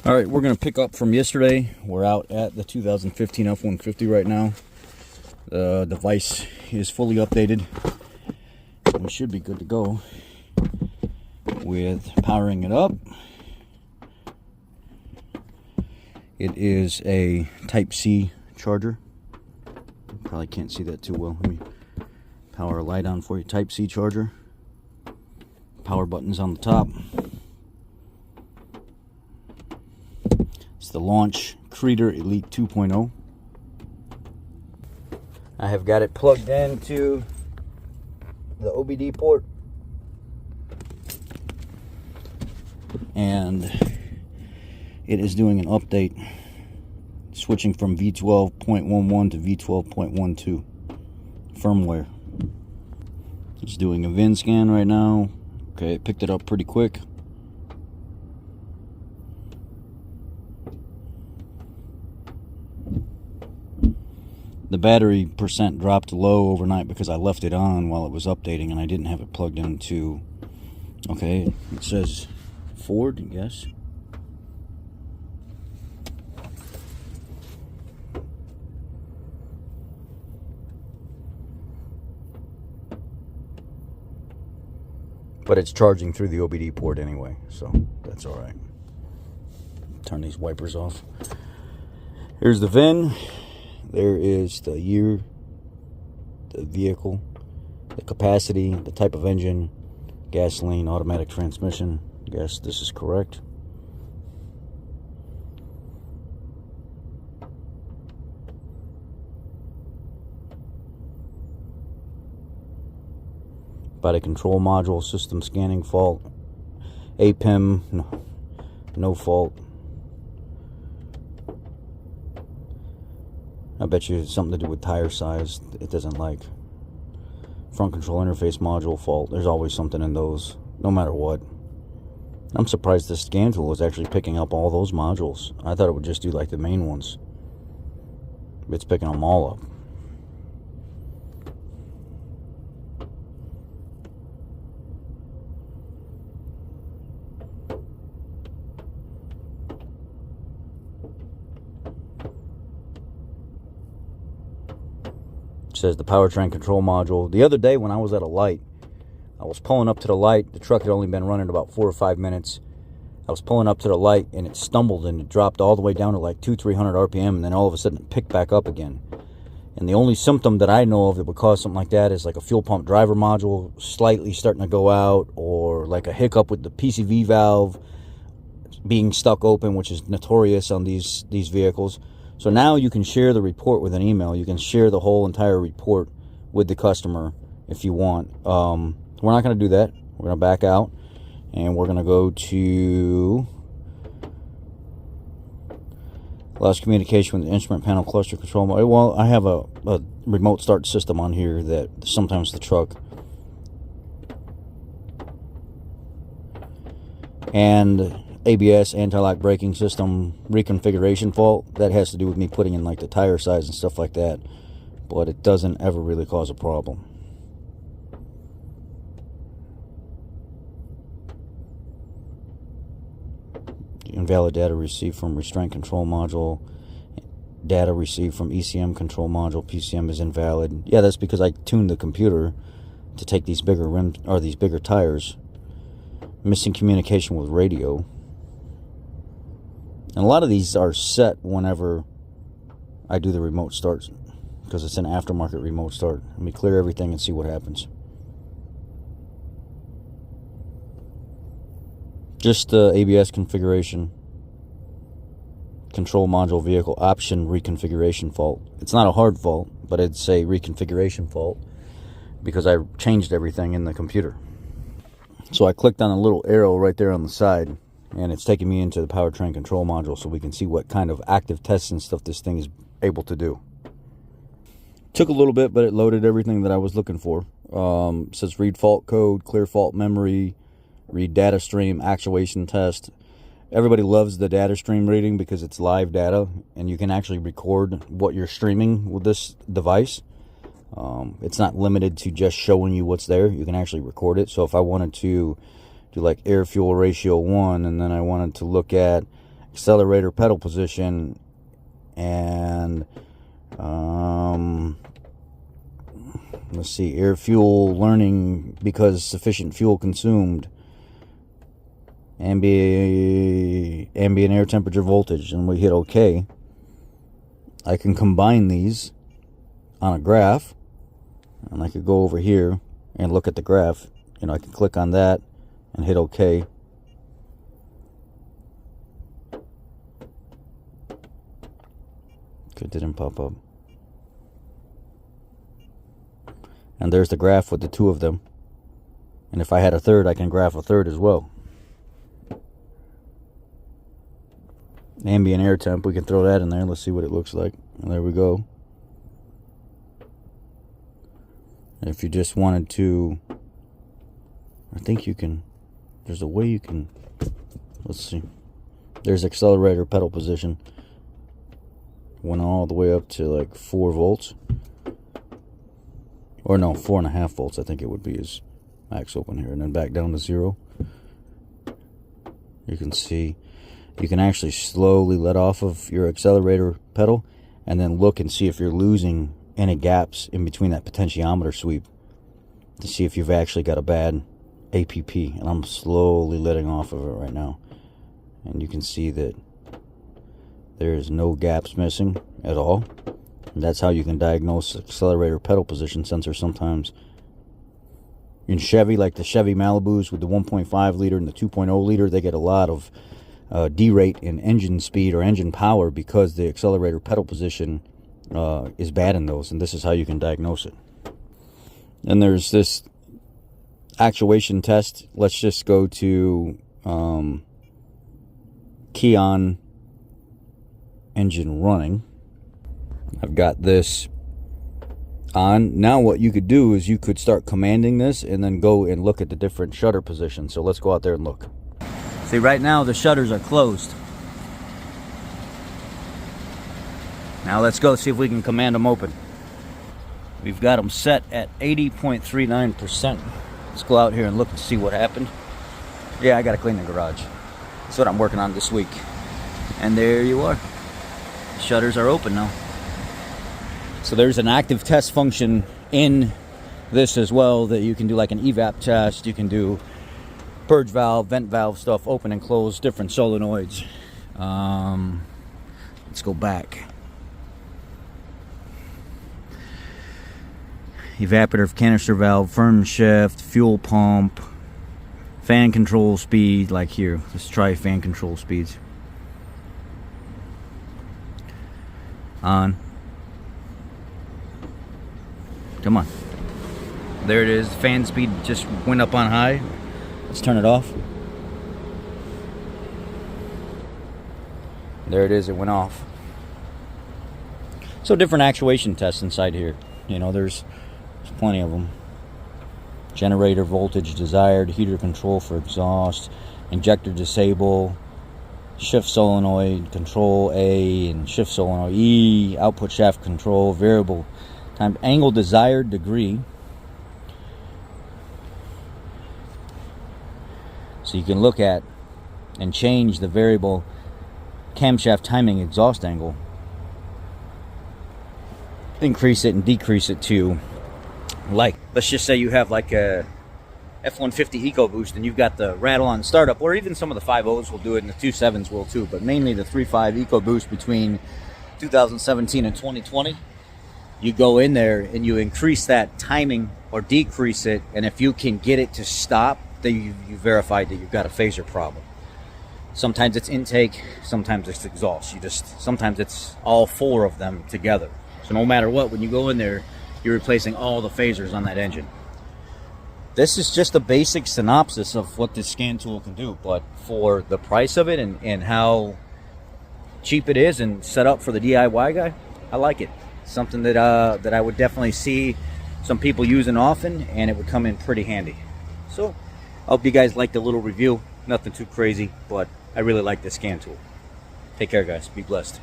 All right, we're going to pick up from yesterday. We're out at the 2015 F-150 right now. The device is fully updated. We should be good to go with powering it up. It is a Type-C charger. Probably can't see that too well. Let me power a light on for you. Type-C charger. Power buttons on the top. It's the launch Creader Elite 2.0. I have got it plugged into the OBD port, and it is doing an update, switching from V12.11 to V12.12 firmware. It's doing a VIN scan right now. Okay, it picked it up pretty quick. The battery percent dropped low overnight because I left it on while it was updating and I didn't have it plugged into. Okay, it says Ford, yes. But it's charging through the OBD port anyway, so that's all right. Turn these wipers off. Here's the VIN. There is the year, the vehicle, the capacity, the type of engine, gasoline, automatic transmission. Yes, this is correct. Body control module, system scanning fault, APIM, no fault. I bet you it's something to do with tire size it doesn't like. Front control interface module fault. There's always something in those, no matter what. I'm surprised this scan tool is actually picking up all those modules. I thought it would just do like the main ones. It's picking them all up. Says the powertrain control module. The other day when I was at a light, I was pulling up to the light. The truck had only been running about 4 or 5 minutes. I was pulling up to the light and it stumbled and it dropped all the way down to like 200-300 RPM, and then all of a sudden it picked back up again. And the only symptom that I know of that would cause something like that is like a fuel pump driver module slightly starting to go out, or like a hiccup with the PCV valve being stuck open, which is notorious on these vehicles. So now you can share the report with an email. You can share the whole entire report with the customer if you want. We're not going to do that. We're going to back out, and we're going to go to allows communication with the instrument panel cluster control. Well, I have a remote start system on here that sometimes the truck and ABS, anti-lock braking system reconfiguration fault. That has to do with me putting in like the tire size and stuff like that, but it doesn't ever really cause a problem. Invalid data received from restraint control module. Data received from ECM control module. PCM is invalid. Yeah, that's because I tuned the computer to take these bigger rims or these bigger tires. Missing communication with radio. And a lot of these are set whenever I do the remote start, because it's an aftermarket remote start. Let me clear everything and see what happens. Just the ABS configuration. Control module vehicle option reconfiguration fault. It's not a hard fault, but it's a reconfiguration fault because I changed everything in the computer. So I clicked on a little arrow right there on the side, and it's taking me into the powertrain control module so we can see what kind of active tests and stuff this thing is able to do. Took a little bit, but it loaded everything that I was looking for. It says read fault code, clear fault memory, read data stream, actuation test. Everybody loves the data stream reading because it's live data, and you can actually record what you're streaming with this device. It's not limited to just showing you what's there. You can actually record it. So if I wanted to do like air fuel ratio 1, and then I wanted to look at accelerator pedal position, and let's see, air fuel learning because sufficient fuel consumed, ambient air temperature voltage, and we hit OK. I can combine these on a graph, and I could go over here and look at the graph. You know, I can click on that and hit OK. It didn't pop up. And there's the graph with the two of them. And if I had a third, I can graph a third as well. Ambient air temp, we can throw that in there. Let's see what it looks like. And there we go. And if you just wanted to, I think you can, there's a way you can, let's see. There's accelerator pedal position. Went all the way up to like 4 volts. Or no, 4.5 volts, I think it would be his max open here. And then back down to 0. You can see, you can actually slowly let off of your accelerator pedal and then look and see if you're losing any gaps in between that potentiometer sweep to see if you've actually got a bad APP. And I'm slowly letting off of it right now. And you can see that there's no gaps missing at all. And that's how you can diagnose accelerator pedal position sensor sometimes. In Chevy, like the Chevy Malibus with the 1.5 liter and the 2.0 liter, they get a lot of derate in engine speed or engine power because the accelerator pedal position is bad in those. And this is how you can diagnose it. And there's this actuation test. Let's just go to key on engine running. I've got this on. Now what you could do is you could start commanding this and then go and look at the different shutter positions. So let's go out there and look. See, right now the shutters are closed. Now let's go see if we can command them open. We've got them set at 80.39%. Let's go out here and look and see what happened. Yeah, I gotta clean the garage. That's what I'm working on this week. And there you are. The shutters are open now. So there's an active test function in this as well that you can do, like an evap test. You can do purge valve, vent valve stuff, open and close, different solenoids. Let's go back. Evaporative canister valve, firm shift, fuel pump, fan control speed, like here. Let's try fan control speeds. On. Come on. There it is. Fan speed just went up on high. Let's turn it off. There it is. It went off. So different actuation tests inside here. You know, there's plenty of them. Generator voltage desired, heater control for exhaust, injector disable, shift solenoid control A and shift solenoid E, output shaft control, variable time, angle desired degree. So you can look at and change the variable camshaft timing exhaust angle. Increase it and decrease it to, like, let's just say you have like a F-150 EcoBoost and you've got the rattle on startup, or even some of the 5.0s will do it and the 2.7s will too, but mainly the 3.5 EcoBoost between 2017 and 2020. You go in there and you increase that timing or decrease it, and if you can get it to stop, then you verified that you've got a phaser problem. Sometimes it's intake, sometimes it's exhaust. Sometimes it's all 4 of them together. So no matter what, when you go in there, you're replacing all the phasers on that engine. This is just a basic synopsis of what this scan tool can do, but for the price of it and how cheap it is and set up for the DIY guy, I like it. Something that I would definitely see some people using often, and it would come in pretty handy. So I hope you guys liked the little review. Nothing too crazy, but I really like this scan tool. Take care, guys. Be blessed.